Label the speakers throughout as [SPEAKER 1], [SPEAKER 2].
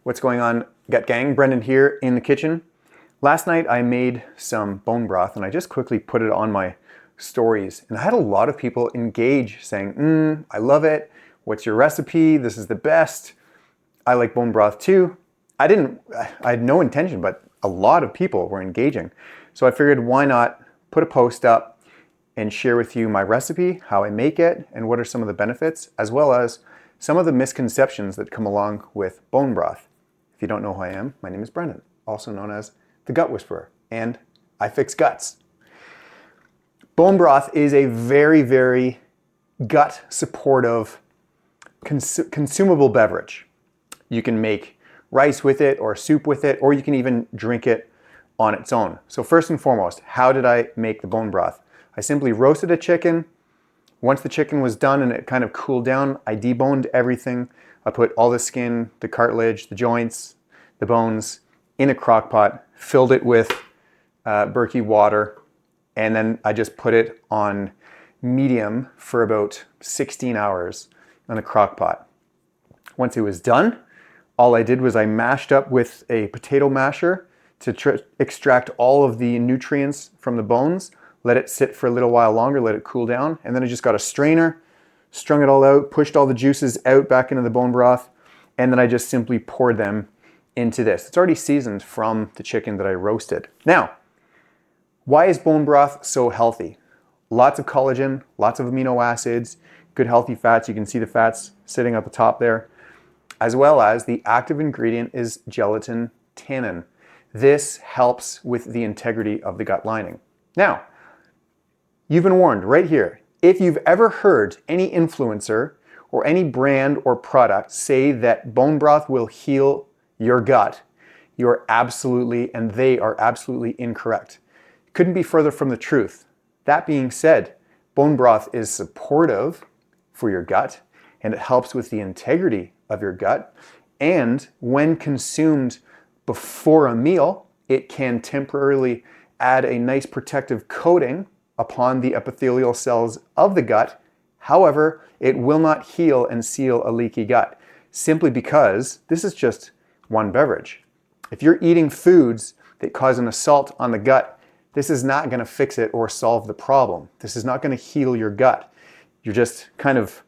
[SPEAKER 1] What's going on, Gut Gang? Brendan here in the kitchen. Last night I made some bone broth and I just quickly put it on my stories, and I had a lot of people engage saying, I love it. What's your recipe? This is the best. I like bone broth too. I had no intention, but a lot of people were engaging. So I figured, why not put a post up and share with you my recipe, how I make it, and what are some of the benefits, as well as some of the misconceptions that come along with bone broth. If you don't know who I am, my name is Brendan, also known as the Gut Whisperer, and I fix guts. Bone broth is a very, very gut supportive consumable beverage. You can make rice with it or soup with it, or you can even drink it on its own. So first and foremost, how did I make the bone broth? I simply roasted a chicken. Once the chicken was done and it kind of cooled down, I deboned everything. I put all the skin, the cartilage, the joints, the bones in a crock pot, filled it with Berkey water, and then I just put it on medium for about 16 hours in a crock pot. Once it was done, all I did was I mashed up with a potato masher to extract all of the nutrients from the bones, let it sit for a little while longer, let it cool down, and then I just got a strainer, strung it all out, pushed all the juices out back into the bone broth, and then I just simply poured them into this. It's already seasoned from the chicken that I roasted. Now, why is bone broth so healthy? Lots of collagen, lots of amino acids, good healthy fats. You can see the fats sitting at the top there, as well as the active ingredient is gelatin tannin. This helps with the integrity of the gut lining. Now, you've been warned right here. If you've ever heard any influencer or any brand or product say that bone broth will heal your gut, you're absolutely, and they are absolutely incorrect. Couldn't be further from the truth. That being said, bone broth is supportive for your gut, and it helps with the integrity of your gut. And when consumed before a meal, it can temporarily add a nice protective coating upon the epithelial cells of the gut. However, it will not heal and seal a leaky gut, simply because this is just one beverage. If you're eating foods that cause an assault on the gut, this is not going to fix it or solve the problem. This is not going to heal your gut. You're just kind of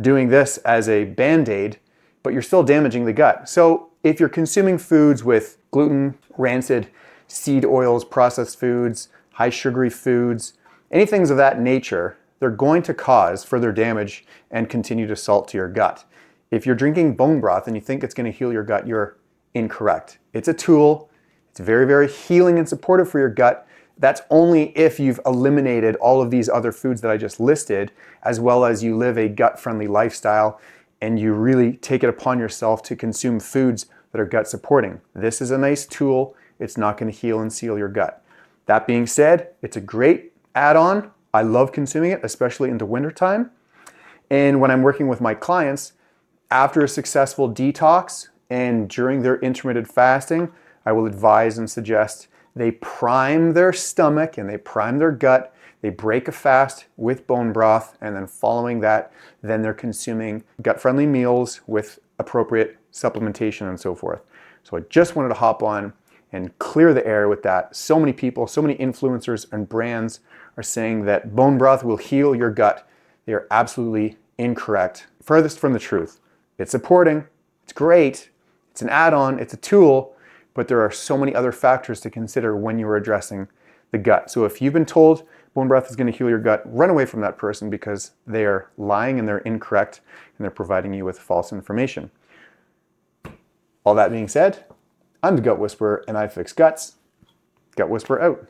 [SPEAKER 1] doing this as a band-aid, but you're still damaging the gut. So if you're consuming foods with gluten, rancid seed oils, processed foods, high sugary foods, anything of that nature, they're going to cause further damage and continued assault to your gut. If you're drinking bone broth and you think it's going to heal your gut, you're incorrect. It's a tool. It's very, very healing and supportive for your gut. That's only if you've eliminated all of these other foods that I just listed, as well as you live a gut-friendly lifestyle and you really take it upon yourself to consume foods that are gut supporting. This is a nice tool. It's not going to heal and seal your gut. That being said, it's a great add-on. I love consuming it, especially in the wintertime. And when I'm working with my clients, after a successful detox and during their intermittent fasting, I will advise and suggest they prime their stomach and they prime their gut. They break a fast with bone broth, and then following that, then they're consuming gut-friendly meals with appropriate supplementation and so forth. So I just wanted to hop on and clear the air with that. So many people, so many influencers and brands are saying that bone broth will heal your gut. They are absolutely incorrect. Furthest from the truth. It's supporting, it's great, it's an add-on, it's a tool, but there are so many other factors to consider when you are addressing the gut. So if you've been told bone broth is going to heal your gut, run away from that person because they are lying and they're incorrect and they're providing you with false information. All that being said, I'm the Gut Whisperer and I fix guts. Gut Whisperer out.